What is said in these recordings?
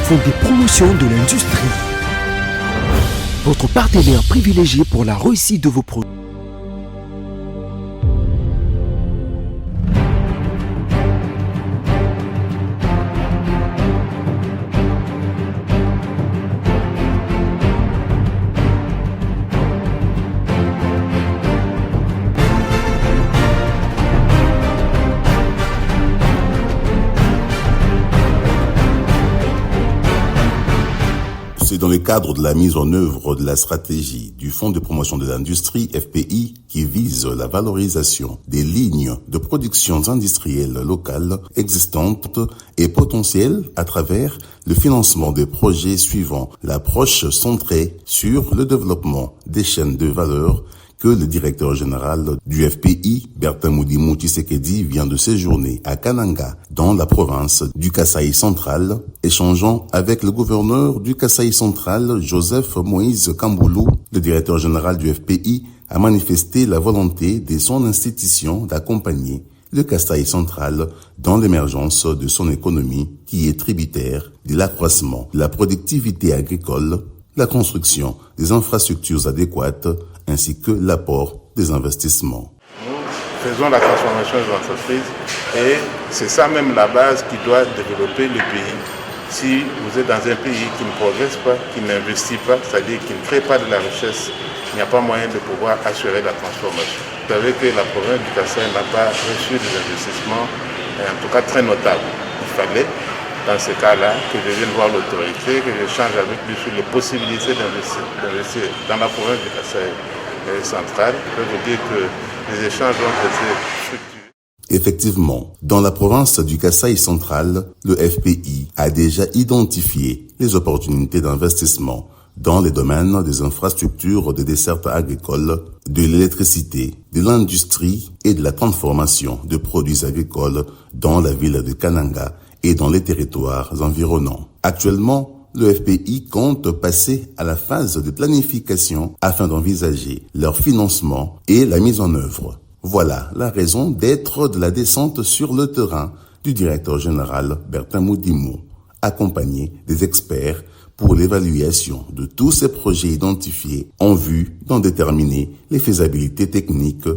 Fonds de promotion de l'industrie. Votre partenaire privilégié pour la réussite de vos projets. C'est dans le cadre de la mise en œuvre de la stratégie du Fonds de promotion de l'industrie FPI qui vise la valorisation des lignes de production industrielles locales existantes et potentielles à travers le financement des projets suivant l'approche centrée sur le développement des chaînes de valeur que le directeur général du FPI, Bertin Moudimou Tshisekedi, vient de séjourner à Kananga, dans la province du Kasaï central, échangeant avec le gouverneur du Kasaï central, Joseph Moïse Kamboulou. Le directeur général du FPI a manifesté la volonté de son institution d'accompagner le Kasaï central dans l'émergence de son économie qui est tributaire de l'accroissement de la productivité agricole, la construction des infrastructures adéquates ainsi que l'apport des investissements. Nous faisons la transformation des entreprises et c'est ça même la base qui doit développer le pays. Si vous êtes dans un pays qui ne progresse pas, qui n'investit pas, c'est-à-dire qui ne crée pas de la richesse, il n'y a pas moyen de pouvoir assurer la transformation. Vous savez que la province du Kasaï n'a pas reçu des investissements, en tout cas très notables. Il fallait, dans ce cas-là, que je vienne voir l'autorité, que j'échange avec lui sur les possibilités d'investir dans la province du Kasaï central. Je peux vous dire que les échanges ont été fructueux. Effectivement, dans la province du Kasaï central, le FPI a déjà identifié les opportunités d'investissement dans les domaines des infrastructures de desserte agricole, de l'électricité, de l'industrie et de la transformation de produits agricoles dans la ville de Kananga et dans les territoires environnants. Actuellement, le FPI compte passer à la phase de planification afin d'envisager leur financement et la mise en œuvre. Voilà la raison d'être de la descente sur le terrain du directeur général Bertin Moudimou, accompagné des experts pour l'évaluation de tous ces projets identifiés en vue d'en déterminer les faisabilités techniques,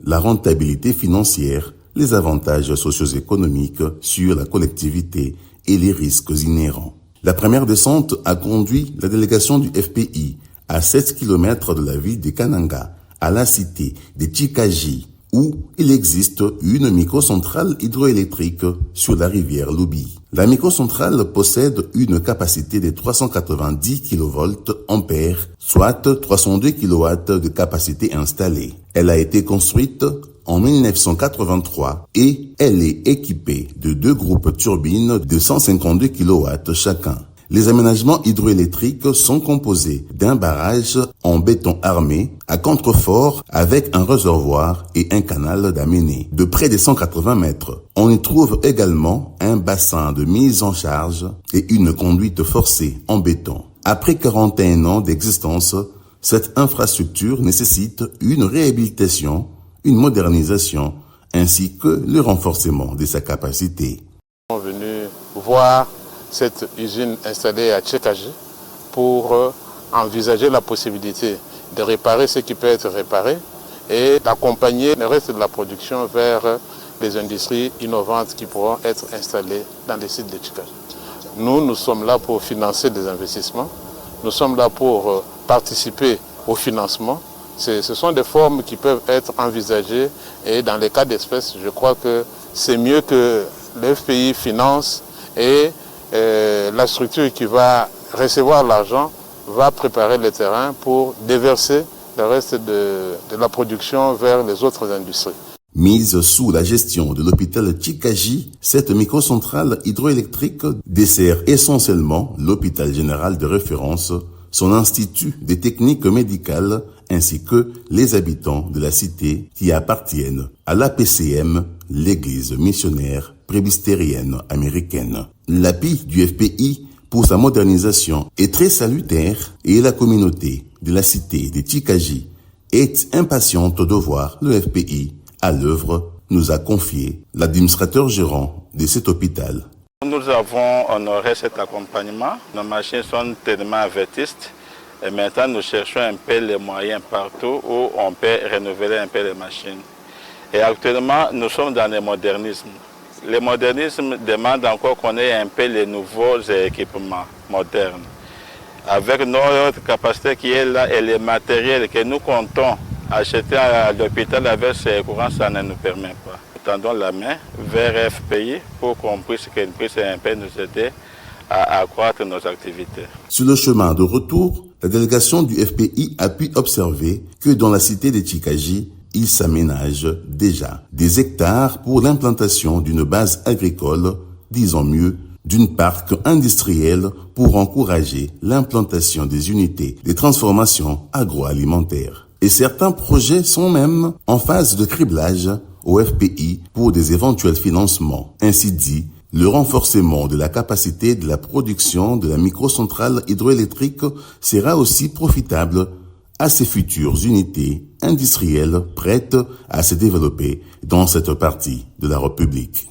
la rentabilité financière, les avantages socio-économiques sur la collectivité et les risques inhérents. La première descente a conduit la délégation du FPI à 7 km de la ville de Kananga, à la cité de Tshikaji, où il existe une microcentrale hydroélectrique sur la rivière Lubi. La microcentrale possède une capacité de 390 kV ampères, soit 302 kW de capacité installée. Elle a été construite en 1983 et elle est équipée de 2 groupes turbines de 152 kW chacun. Les aménagements hydroélectriques sont composés d'un barrage en béton armé à contrefort avec un réservoir et un canal d'amener de près de 180 mètres. On y trouve également un bassin de mise en charge et une conduite forcée en béton. Après 41 ans d'existence, cette infrastructure nécessite une réhabilitation, une modernisation ainsi que le renforcement de sa capacité. Nous sommes venus voir cette usine installée à Tshikaji pour envisager la possibilité de réparer ce qui peut être réparé et d'accompagner le reste de la production vers les industries innovantes qui pourront être installées dans les sites de Tshikaji. Nous sommes là pour financer des investissements, nous sommes là pour participer au financement. Ce sont des formes qui peuvent être envisagées et dans les cas d'espèces, je crois que c'est mieux que le FPI finance et la structure qui va recevoir l'argent va préparer le terrain pour déverser le reste de la production vers les autres industries. Mise sous la gestion de l'hôpital Tshikaji, cette microcentrale hydroélectrique dessert essentiellement l'hôpital général de référence, son institut des techniques médicales ainsi que les habitants de la cité qui appartiennent à l'APCM, l'église missionnaire presbytérienne américaine. L'appui du FPI pour sa modernisation est très salutaire et la communauté de la cité de Tshikaji est impatiente de voir le FPI à l'œuvre, nous a confié l'administrateur gérant de cet hôpital. Nous nous avons honoré cet accompagnement. Nos machines sont tellement avertistes. Et maintenant, nous cherchons un peu les moyens partout où on peut renouveler un peu les machines. Et actuellement, nous sommes dans le modernisme. Le modernisme demande encore qu'on ait un peu les nouveaux équipements modernes. Avec notre capacité qui est là et les matériels que nous comptons acheter à l'hôpital avec ces courants, ça ne nous permet pas. Nous tendons la main vers FPI pour qu'on puisse un peu nous aider à accroître nos activités. Sur le chemin de retour, la délégation du FPI a pu observer que dans la cité de Tchikaji, il s'aménage déjà des hectares pour l'implantation d'une base agricole, disons mieux, d'une parc industriel pour encourager l'implantation des unités de transformation agroalimentaire. Et certains projets sont même en phase de criblage au FPI pour des éventuels financements. Ainsi dit, le renforcement de la capacité de la production de la microcentrale hydroélectrique sera aussi profitable à ces futures unités industrielles prêtes à se développer dans cette partie de la République.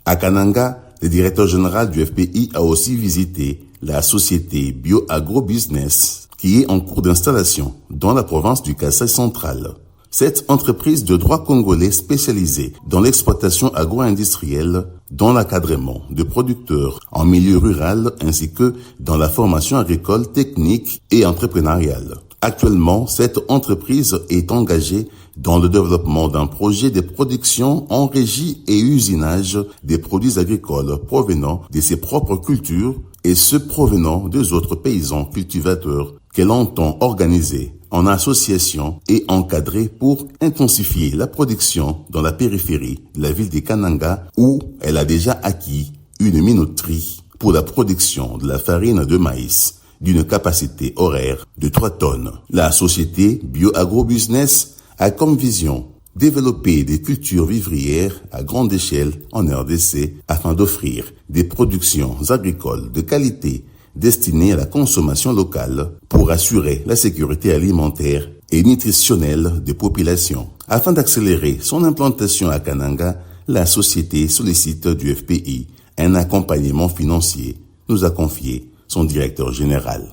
À Kananga, le directeur général du FPI a aussi visité la société BioAgroBusiness qui est en cours d'installation dans la province du Kasaï central. Cette entreprise de droit congolais spécialisée dans l'exploitation agro-industrielle, dans l'encadrement de producteurs en milieu rural ainsi que dans la formation agricole, technique et entrepreneuriale. Actuellement, cette entreprise est engagée dans le développement d'un projet de production en régie et usinage des produits agricoles provenant de ses propres cultures et ceux provenant des autres paysans cultivateurs qu'elle entend organiser en association et encadrer pour intensifier la production dans la périphérie de la ville de Kananga où elle a déjà acquis une minoterie pour la production de la farine de maïs d'une capacité horaire de 3 tonnes. La société BioAgroBusiness a comme vision développer des cultures vivrières à grande échelle en RDC afin d'offrir des productions agricoles de qualité destinées à la consommation locale pour assurer la sécurité alimentaire et nutritionnelle des populations. Afin d'accélérer son implantation à Kananga, la société sollicite du FPI un accompagnement financier, nous a confié son directeur général.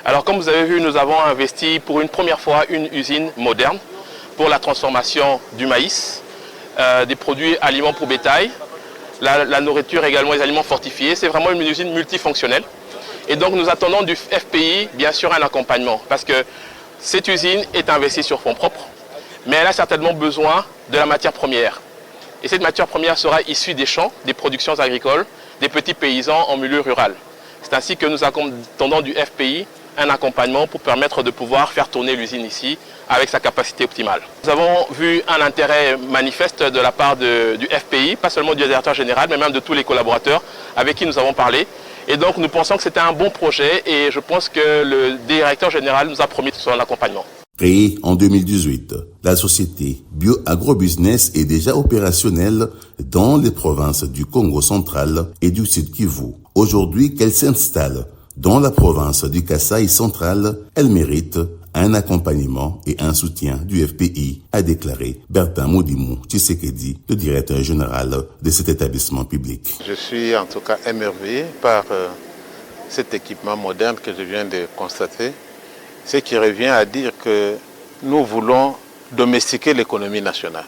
Alors comme vous avez vu, nous avons investi pour une première fois une usine moderne pour la transformation du maïs, des produits aliments pour bétail, la nourriture également, les aliments fortifiés. C'est vraiment une usine multifonctionnelle. Et donc nous attendons du FPI bien sûr un accompagnement parce que cette usine est investie sur fonds propres, mais elle a certainement besoin de la matière première. Et cette matière première sera issue des champs, des productions agricoles, des petits paysans en milieu rural. C'est ainsi que nous attendons du FPI un accompagnement pour permettre de pouvoir faire tourner l'usine ici avec sa capacité optimale. Nous avons vu un intérêt manifeste de la part du FPI, pas seulement du directeur général, mais même de tous les collaborateurs avec qui nous avons parlé. Et donc nous pensons que c'était un bon projet et je pense que le directeur général nous a promis son accompagnement. Créée en 2018, la société BioAgroBusiness est déjà opérationnelle dans les provinces du Congo central et du Sud Kivu. Aujourd'hui qu'elle s'installe dans la province du Kasaï central, elle mérite un accompagnement et un soutien du FPI, a déclaré Bertin Modimou Tshisekedi, le directeur général de cet établissement public. Je suis en tout cas émerveillé par cet équipement moderne que je viens de constater, ce qui revient à dire que nous voulons domestiquer l'économie nationale.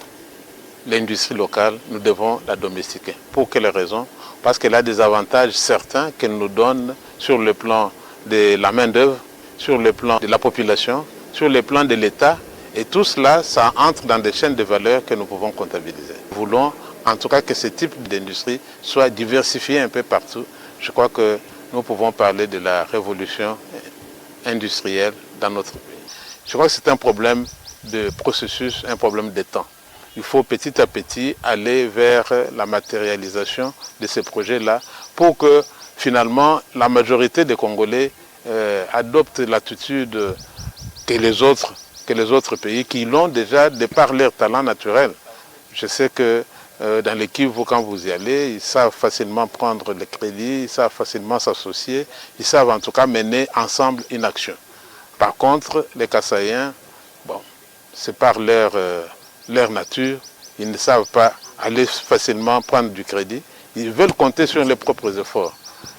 L'industrie locale, nous devons la domestiquer. Pour quelles raisons? Parce qu'elle a des avantages certains qu'elle nous donne sur le plan de la main-d'œuvre, sur le plan de la population, sur le plan de l'État. Et tout cela, ça entre dans des chaînes de valeur que nous pouvons comptabiliser. Nous voulons en tout cas que ce type d'industrie soit diversifié un peu partout. Je crois que nous pouvons parler de la révolution industrielle dans notre pays. Je crois que c'est un problème de processus, un problème de temps. Il faut petit à petit aller vers la matérialisation de ces projets-là pour que finalement la majorité des Congolais adoptent l'attitude que les autres pays qui l'ont déjà de par leur talent naturel. Je sais que dans les Kivu, quand vous y allez, ils savent facilement prendre le crédit, ils savent facilement s'associer, ils savent en tout cas mener ensemble une action. Par contre, les Kasaïens, bon, c'est par leur nature, ils ne savent pas aller facilement prendre du crédit, Ils veulent compter sur leurs propres efforts.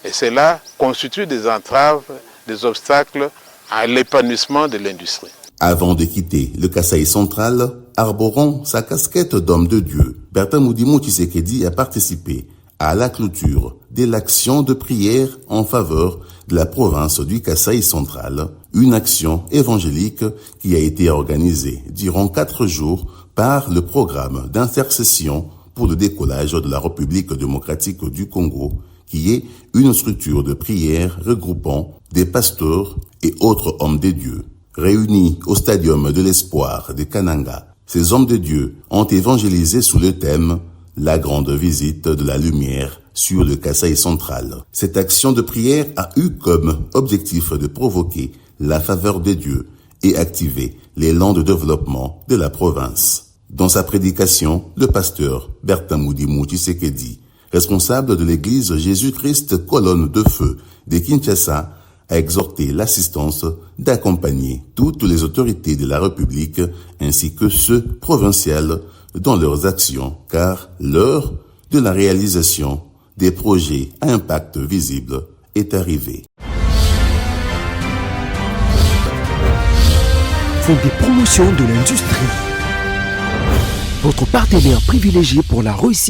Et cela constitue des entraves, des obstacles à l'épanouissement de l'industrie. Avant de quitter le Kasaï central, arborant sa casquette d'homme de Dieu, Bertin Moudimou Tshisekedi a participé à la clôture de l'action de prière en faveur de la province du Kasaï central, une action évangélique qui a été organisée durant 4 jours par le programme d'intercession pour le décollage de la République démocratique du Congo, qui est une structure de prière regroupant des pasteurs et autres hommes de Dieu. Réunis au Stadium de l'Espoir de Kananga, ces hommes de Dieu ont évangélisé sous le thème « La grande visite de la lumière sur le Kasaï central ». Cette action de prière a eu comme objectif de provoquer la faveur de Dieu et activer l'élan de développement de la province. Dans sa prédication, le pasteur Bertin Moudimou Tshisekedi, responsable de l'église Jésus-Christ Colonne de Feu de Kinshasa, a exhorté l'assistance d'accompagner toutes les autorités de la République ainsi que ceux provinciales dans leurs actions, car l'heure de la réalisation des projets à impact visible est arrivée. Font des promotions de l'industrie. Votre partenaire privilégié pour la réussite